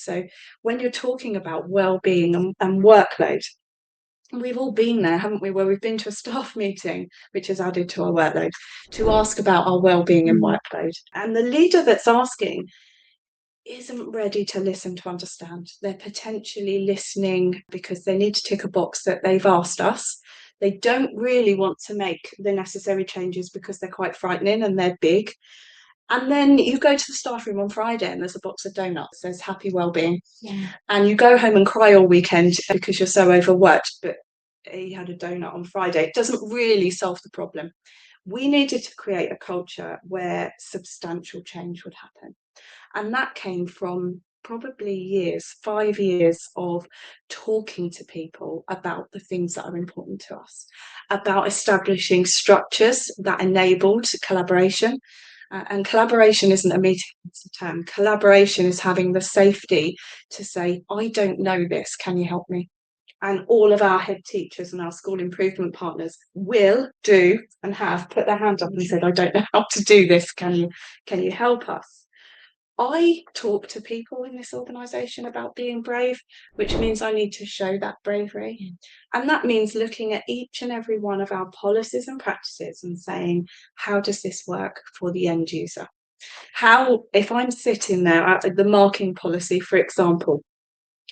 So when you're talking about well-being and workload, we've all been there, haven't we, where we've been to a staff meeting, which has added to our workload, to ask about our well-being and workload. And the leader that's asking isn't ready to listen to understand. They're potentially listening because they need to tick a box that they've asked us. They don't really want to make the necessary changes because they're quite frightening and they're big. And then you go to the staff room on Friday and there's a box of donuts, says happy well-being. Yeah. And you go home and cry all weekend because you're so overworked, but you had a donut on Friday. It doesn't really solve the problem. We needed to create a culture where substantial change would happen. And that came from probably years, 5 years of talking to people about the things that are important to us, about establishing structures that enabled collaboration. And collaboration isn't a meeting, it's a term. Collaboration is having the safety to say, I don't know this, can you help me? And all of our head teachers and our school improvement partners will do and have put their hand up and said, I don't know how to do this, can you help us? I talk to people in this organisation about being brave, which means I need to show that bravery. And that means looking at each and every one of our policies and practices and saying, how does this work for the end user? How, if I'm sitting there at the marking policy, for example,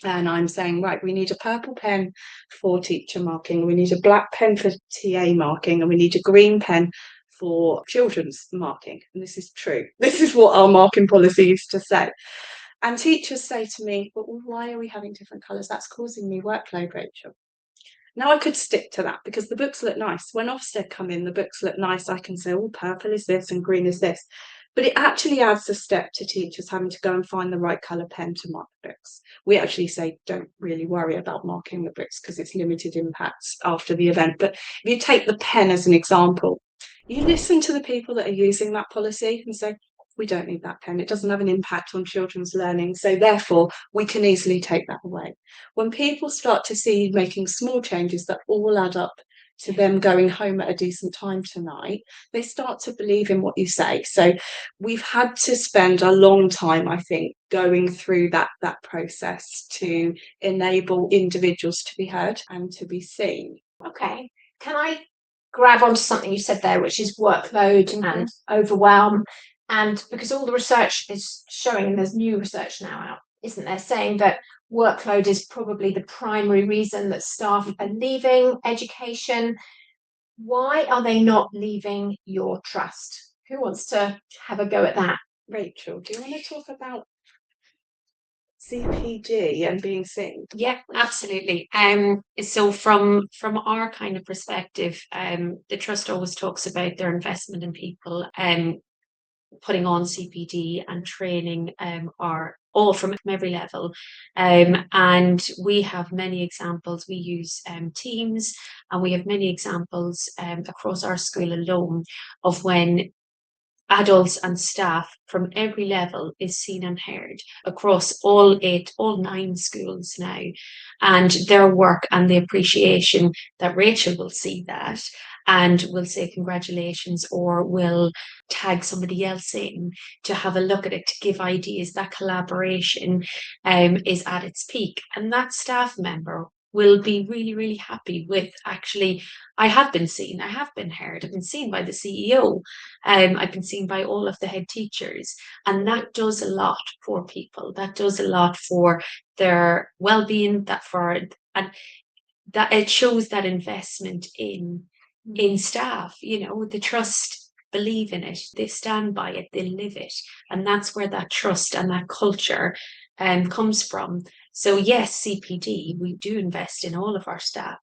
and I'm saying, right, we need a purple pen for teacher marking, we need a black pen for TA marking, and we need a green pen for children's marking. And this is true. This is what our marking policy used to say. And teachers say to me, but why are we having different colours? That's causing me workload, Rachel. Now I could stick to that because the books look nice. When Ofsted come in, the books look nice. I can say, oh, purple is this and green is this. But it actually adds a step to teachers having to go and find the right colour pen to mark the books. We actually say, don't really worry about marking the books because it's limited impacts after the event. But if you take the pen as an example, you listen to the people that are using that policy and say, we don't need that pen. It doesn't have an impact on children's learning. So therefore, we can easily take that away. When people start to see making small changes that all add up to them going home at a decent time tonight, they start to believe in what you say. So we've had to spend a long time, I think, going through that process to enable individuals to be heard and to be seen. Okay. Can I grab onto something you said there, which is workload and overwhelm? And because all the research is showing, and there's new research now out, isn't there, saying that workload is probably the primary reason that staff are leaving education. Why are they not leaving your trust? Who wants to have a go at that? Rachel, do you want to talk about CPD and being seen? Yeah, absolutely. So from our kind of perspective, the trust always talks about their investment in people, putting on CPD and training are all from every level. And we have many examples. We use Teams, and we have many examples across our school alone of when adults and staff from every level is seen and heard across all 9 schools now, and their work and the appreciation that Rachel will see that and will say congratulations, or will tag somebody else in to have a look at it, to give ideas. That collaboration is at its peak, and that staff member will be really, really happy with, actually, I have been seen, I have been heard, I've been seen by the CEO, I've been seen by all of the head teachers, and that does a lot for people. That does a lot for their well-being, and that it shows that investment in staff. The trust believe in it, they stand by it, they live it, and that's where that trust and that culture comes from. So yes, CPD, we do invest in all of our staff,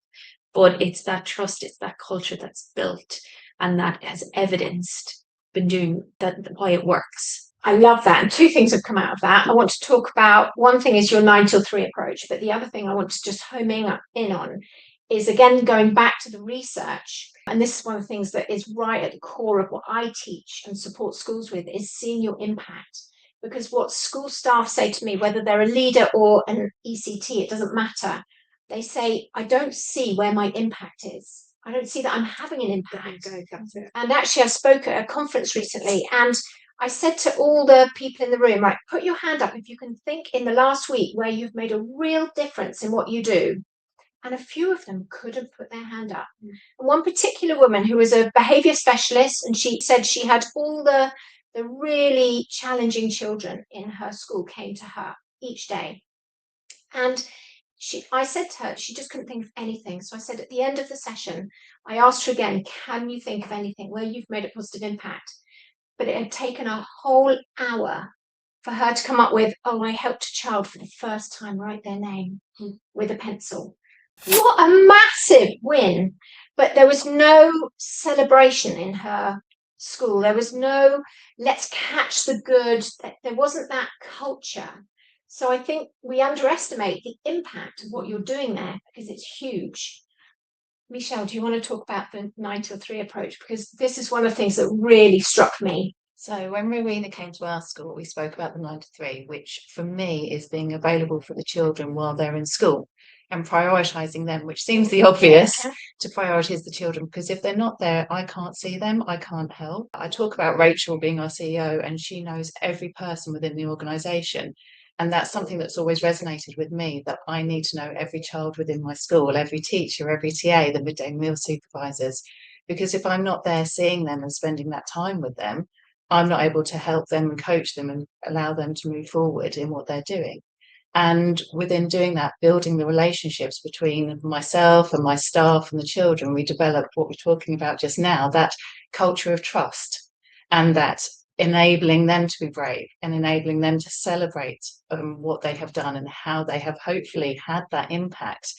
but it's that trust, it's that culture that's built and that has evidenced been doing that, why it works. I love that. And 2 things have come out of that. I want to talk about, one thing is your 9 till 3 approach, but the other thing I want to just home in on is, again, going back to the research. And this is one of the things that is right at the core of what I teach and support schools with, is seeing your impact. Because what school staff say to me, whether they're a leader or an ECT, it doesn't matter. They say, I don't see where my impact is. I don't see that I'm having an impact. And actually, I spoke at a conference recently, and I said to all the people in the room, right, put your hand up if you can think in the last week where you've made a real difference in what you do. And a few of them couldn't put their hand up. And one particular woman who was a behaviour specialist, and she said she had all the really challenging children in her school came to her each day. And I said to her, she just couldn't think of anything. So I said at the end of the session, I asked her again, can you think of anything where you've made a positive impact? But it had taken a whole hour for her to come up with, oh, I helped a child for the first time write their name with a pencil. What a massive win. But there was no celebration in her school. There was no, let's catch the good. There wasn't that culture. So I think we underestimate the impact of what you're doing there because it's huge. Michelle, do you want to talk about the 9 till 3 approach? Because this is one of the things that really struck me. So when Rowena came to our school, we spoke about the 9 to 3, which for me is being available for the children while they're in school and prioritising them, which seems the obvious to prioritise the children, because if they're not there, I can't see them, I can't help. I talk about Rachel being our CEO and she knows every person within the organisation. And that's something that's always resonated with me, that I need to know every child within my school, every teacher, every TA, the midday meal supervisors, because if I'm not there seeing them and spending that time with them, I'm not able to help them and coach them and allow them to move forward in what they're doing. And within doing that, building the relationships between myself and my staff and the children, we developed what we're talking about just now, that culture of trust, and that enabling them to be brave and enabling them to celebrate what they have done and how they have hopefully had that impact.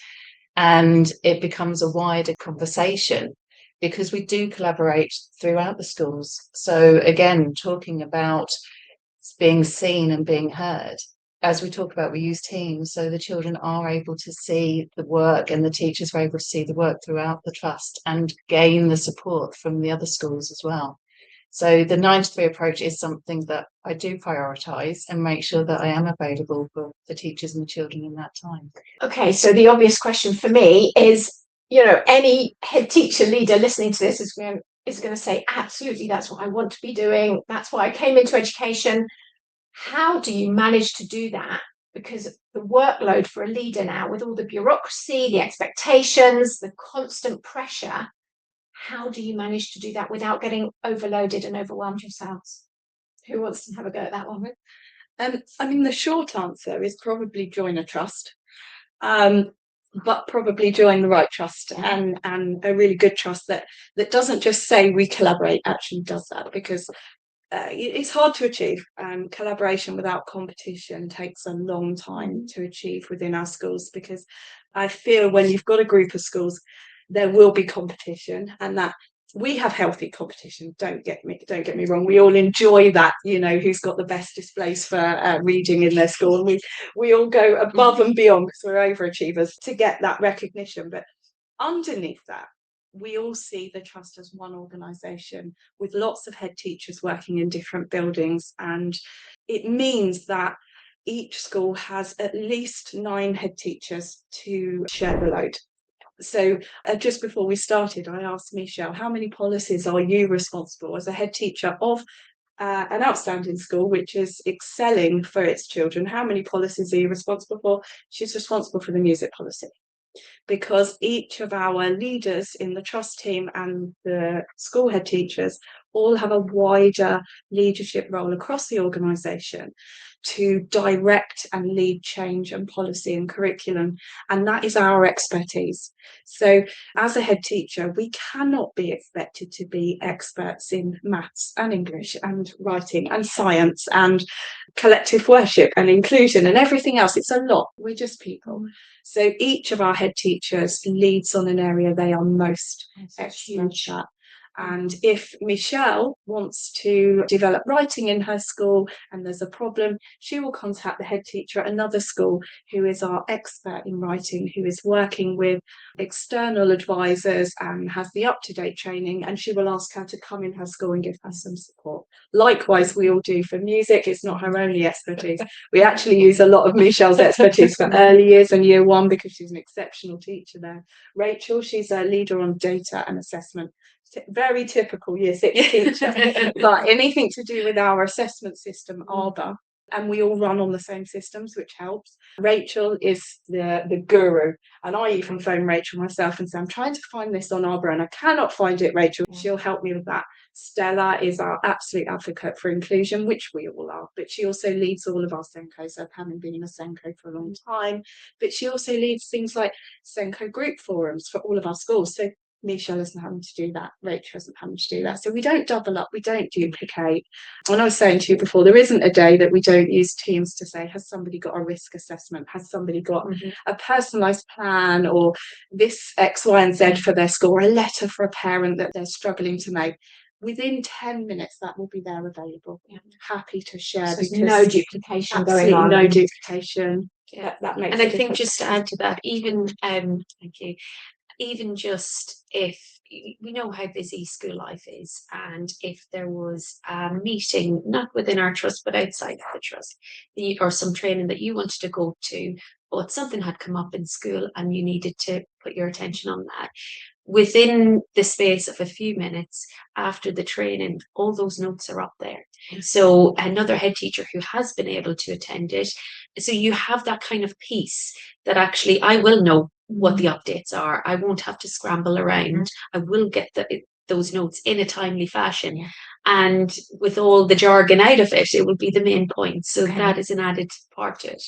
And it becomes a wider conversation because we do collaborate throughout the schools. So again, talking about being seen and being heard. As we talk about, we use teams, so the children are able to see the work and the teachers are able to see the work throughout the trust and gain the support from the other schools as well. So the 9 to 3 approach is something that I do prioritise and make sure that I am available for the teachers and the children in that time. Okay, so the obvious question for me is, you know, any head teacher leader listening to this is going to say, absolutely, that's what I want to be doing. That's why I came into education. How do you manage to do that? Because the workload for a leader now, with all the bureaucracy, the expectations, the constant pressure, how do you manage to do that without getting overloaded and overwhelmed yourselves? Who wants to have a go at that one? I mean, the short answer is probably join a trust, but probably join the right trust and a really good trust that doesn't just say we collaborate, actually does that, because it's hard to achieve. Collaboration without competition takes a long time to achieve within our schools, because I feel when you've got a group of schools, there will be competition, and that we have healthy competition. Don't get me wrong. We all enjoy that, you know, who's got the best displays for reading in their school, and we all go above and beyond because we're overachievers to get that recognition. But underneath that, we all see the trust as one organisation with lots of head teachers working in different buildings, and it means that each school has at least 9 head teachers to share the load. So just before we started, I asked Michelle, how many policies are you responsible as a head teacher of an outstanding school which is excelling for its children? How many policies are you responsible for? She's responsible for the music policy, because each of our leaders in the trust team and the school head teachers all have a wider leadership role across the organisation to direct and lead change and policy and curriculum, and that is our expertise. So as a head teacher, we cannot be expected to be experts in maths and English and writing and science and collective worship and inclusion and everything else. It's a lot. We're just people. So each of our head teachers leads on an area they are most expert at. And if Michelle wants to develop writing in her school and there's a problem, she will contact the head teacher at another school who is our expert in writing, who is working with external advisors and has the up-to-date training, and she will ask her to come in her school and give her some support. Likewise, we all do for music. It's not her only expertise. We actually use a lot of Michelle's expertise for early years and year 1 because she's an exceptional teacher there. Rachel, she's a leader on data and assessment. very typical year 6 teacher, but anything to do with our assessment system, Arbor, and we all run on the same systems, which helps. Rachel is the guru, and I even phone Rachel myself and say, I'm trying to find this on Arbor and I cannot find it, Rachel. She'll help me with that. Stella is our absolute advocate for inclusion, which we all are, but she also leads all of our Senko, so having been a Senko for a long time, but she also leads things like Senko group forums for all of our schools. So Michelle isn't having to do that, Rachel isn't having to do that. So we don't double up, we don't duplicate. And I was saying to you before, there isn't a day that we don't use Teams to say, has somebody got a risk assessment? Has somebody got a personalised plan, or this X, Y, and Z for their school, or a letter for a parent that they're struggling to make? Within 10 minutes, that will be there available. Happy to share. So there's no duplication going absolutely on. no duplication. Yeah. That makes And a I think difference. just to add to that, even thank you, even just if we know how busy school life is, and if there was a meeting not within our trust but outside of the trust, or some training that you wanted to go to, but something had come up in school and you needed to put your attention on that, within the space of a few minutes after the training, all those notes are up there. So another head teacher who has been able to attend it, so you have that kind of piece that actually I will know what the updates are. I won't have to scramble around. I will get those notes in a timely fashion. And with all the jargon out of it, it will be the main point. So that is an added part to it.